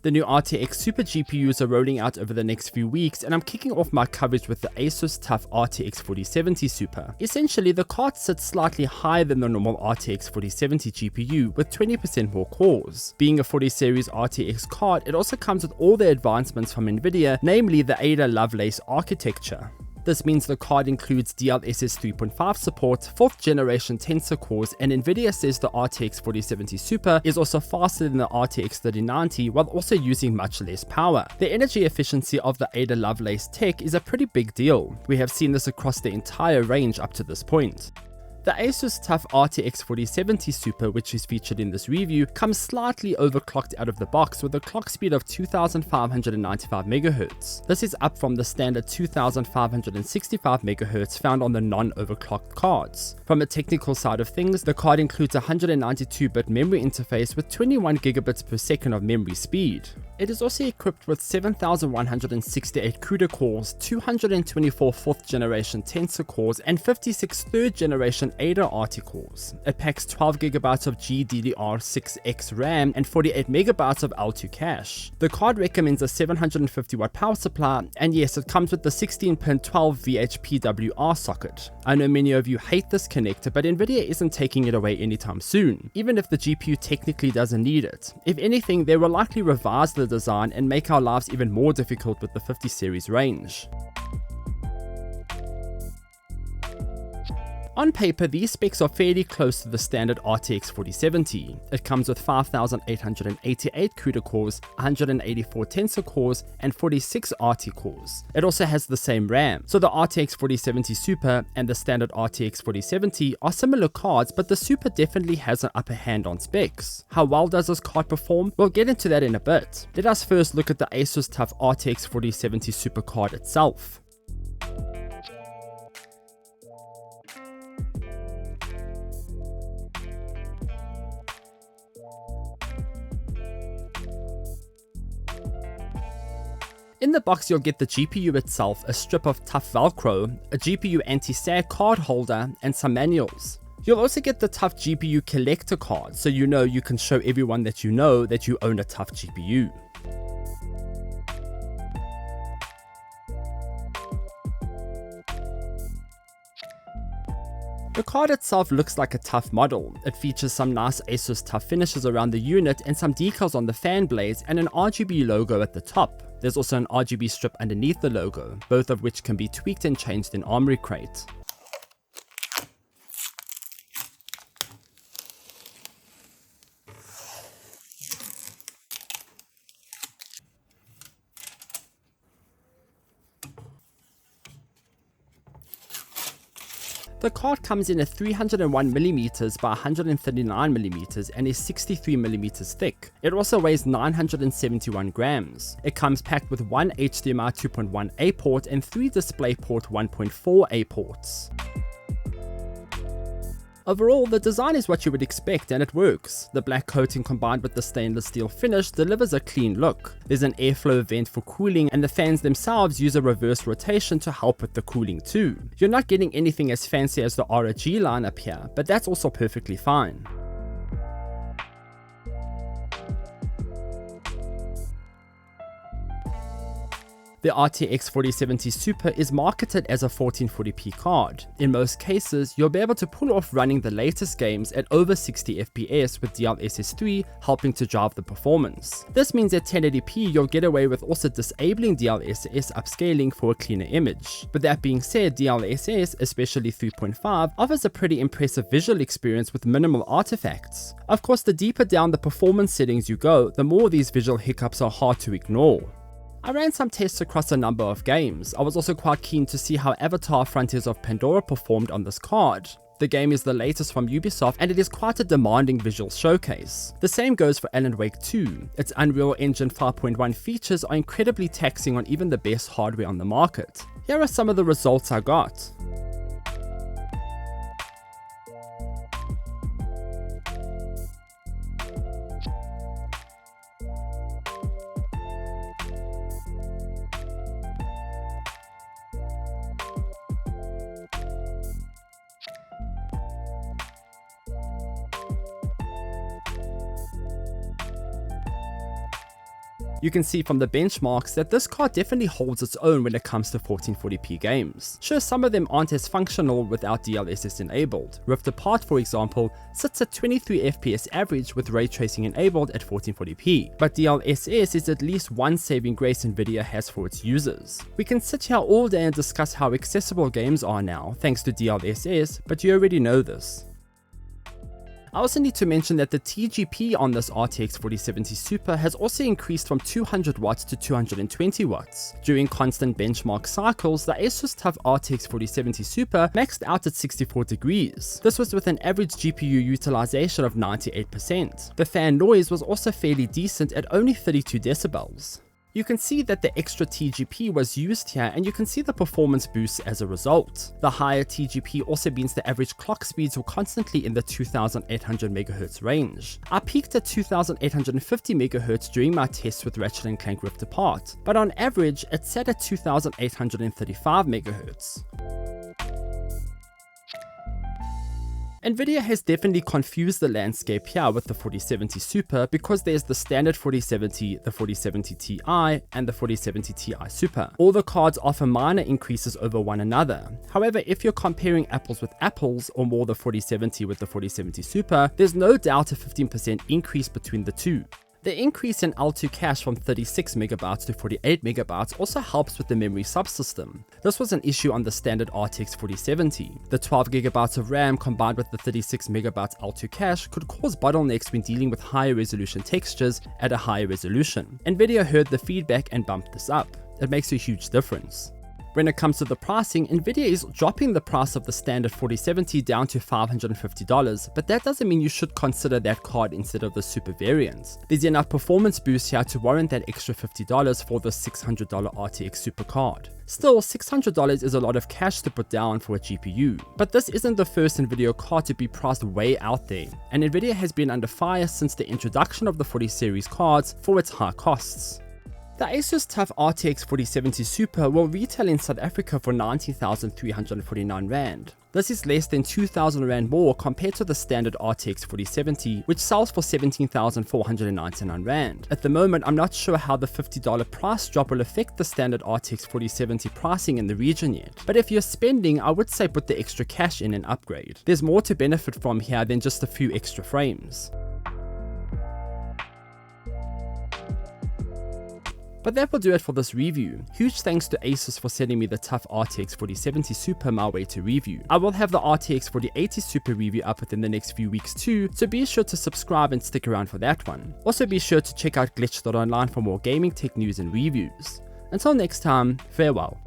The new RTX Super GPUs are rolling out over the next few weeks, and I'm kicking off my coverage with the ASUS TUF RTX 4070 Super. Essentially, the card sits slightly higher than the normal RTX 4070 GPU with 20% more cores. Being a 40 series RTX card, it also comes with all the advancements from Nvidia, namely the Ada Lovelace architecture. This means the card includes DLSS 3.5 support, 4th generation tensor cores, and Nvidia says the RTX 4070 Super is also faster than the RTX 3090 while also using much less power. The energy efficiency of the Ada Lovelace tech is a pretty big deal. We have seen this across the entire range up to this point. The ASUS TUF RTX 4070 Super, which is featured in this review, comes slightly overclocked out of the box with a clock speed of 2595 MHz. This is up from the standard 2565 MHz found on the non-overclocked cards. From a technical side of things, the card includes a 192-bit memory interface with 21 GB per second of memory speed. It is also equipped with 7168 CUDA cores, 224 4th generation tensor cores, and 56 3rd generation Ada RT cores. It packs 12 GB of GDDR6X RAM and 48 MB of L2 cache. The card recommends a 750 watt power supply, and yes, it comes with the 16-pin 12 VHPWR socket. I know many of you hate this connector, but Nvidia isn't taking it away anytime soon, even if the GPU technically doesn't need it. If anything, they will likely revise the design and make our lives even more difficult with the 50 series range. On paper, these specs are fairly close to the standard RTX 4070. It comes with 5888 CUDA cores, 184 tensor cores, and 46 RT cores. It also has the same RAM, so the RTX 4070 Super and the standard RTX 4070 are similar cards, but the Super definitely has an upper hand on specs. How well does this card perform? We'll get into that in a bit. Let us first look at the ASUS TUF RTX 4070 Super card itself. In the box, you'll get the GPU itself, a strip of tough Velcro, a GPU anti-sag card holder, and some manuals. You'll also get the TUF GPU collector card, so you know you can show everyone that you know that you own a TUF GPU. The card itself looks like a TUF model. It features some nice ASUS TUF finishes around the unit and some decals on the fan blades and an RGB logo at the top. There's also an RGB strip underneath the logo, both of which can be tweaked and changed in Armory Crate. The card comes in at 301mm by 139mm and is 63mm thick. It also weighs 971 grams. It comes packed with one HDMI 2.1A port and 3 DisplayPort 1.4A ports. Overall, the design is what you would expect and it works. The black coating combined with the stainless steel finish delivers a clean look. There's an airflow vent for cooling and the fans themselves use a reverse rotation to help with the cooling too. You're not getting anything as fancy as the ROG lineup here, but that's also perfectly fine. The RTX 4070 Super is marketed as a 1440p card. In most cases, you'll be able to pull off running the latest games at over 60 FPS with DLSS 3 helping to drive the performance. This means at 1080p you'll get away with also disabling DLSS upscaling for a cleaner image. But that being said, DLSS, especially 3.5, offers a pretty impressive visual experience with minimal artifacts. Of course, the deeper down the performance settings you go, the more these visual hiccups are hard to ignore. I ran some tests across a number of games. I was also quite keen to see how Avatar Frontiers of Pandora performed on this card. The game is the latest from Ubisoft and it is quite a demanding visual showcase. The same goes for Alan Wake 2. Its Unreal Engine 5.1 features are incredibly taxing on even the best hardware on the market. Here are some of the results I got. You can see from the benchmarks that this card definitely holds its own when it comes to 1440p games. Sure, some of them aren't as functional without DLSS enabled. Rift Apart, for example, sits at 23 FPS average with ray tracing enabled at 1440p, but DLSS is at least one saving grace Nvidia has for its users. We can sit here all day and discuss how accessible games are now thanks to DLSS, but you already know this. I also need to mention that the TGP on this RTX 4070 Super has also increased from 200 watts to 220 watts. During constant benchmark cycles, the ASUS TUF RTX 4070 Super maxed out at 64 degrees. This was with an average GPU utilization of 98%. The fan noise was also fairly decent at only 32 decibels. You can see that the extra TGP was used here, and you can see the performance boosts as a result. The higher TGP also means the average clock speeds were constantly in the 2800 MHz range. I peaked at 2850 MHz during my tests with Ratchet & Clank Rift Apart, but on average it sat at 2835 MHz. Nvidia has definitely confused the landscape here with the 4070 Super because there's the standard 4070, the 4070 Ti, and the 4070 Ti Super. All the cards offer minor increases over one another. However, if you're comparing apples with apples, or more the 4070 with the 4070 Super, there's no doubt a 15% increase between the two. The increase in L2 cache from 36MB to 48MB also helps with the memory subsystem. This was an issue on the standard RTX 4070. The 12GB of RAM combined with the 36MB L2 cache could cause bottlenecks when dealing with higher resolution textures at a higher resolution. Nvidia heard the feedback and bumped this up. It makes a huge difference. When it comes to the pricing, Nvidia is dropping the price of the standard 4070 down to $550, but that doesn't mean you should consider that card instead of the Super variant. There's enough performance boost here to warrant that extra $50 for the $600 RTX Super card. Still, $600 is a lot of cash to put down for a GPU, but this isn't the first Nvidia card to be priced way out there, and Nvidia has been under fire since the introduction of the 40 series cards for its high costs. The ASUS TUF RTX 4070 Super will retail in South Africa for 19,349 Rand. This is less than 2,000 Rand more compared to the standard RTX 4070, which sells for 17,499 Rand. At the moment, I'm not sure how the $50 price drop will affect the standard RTX 4070 pricing in the region yet, but if you're spending, I would say put the extra cash in and upgrade. There's more to benefit from here than just a few extra frames. But that will do it for this review. Huge thanks to ASUS for sending me the TUF RTX 4070 Super my way to review. I will have the RTX 4080 Super review up within the next few weeks too, so be sure to subscribe and stick around for that one. Also be sure to check out glitch.online for more gaming tech news and reviews. Until next time, farewell.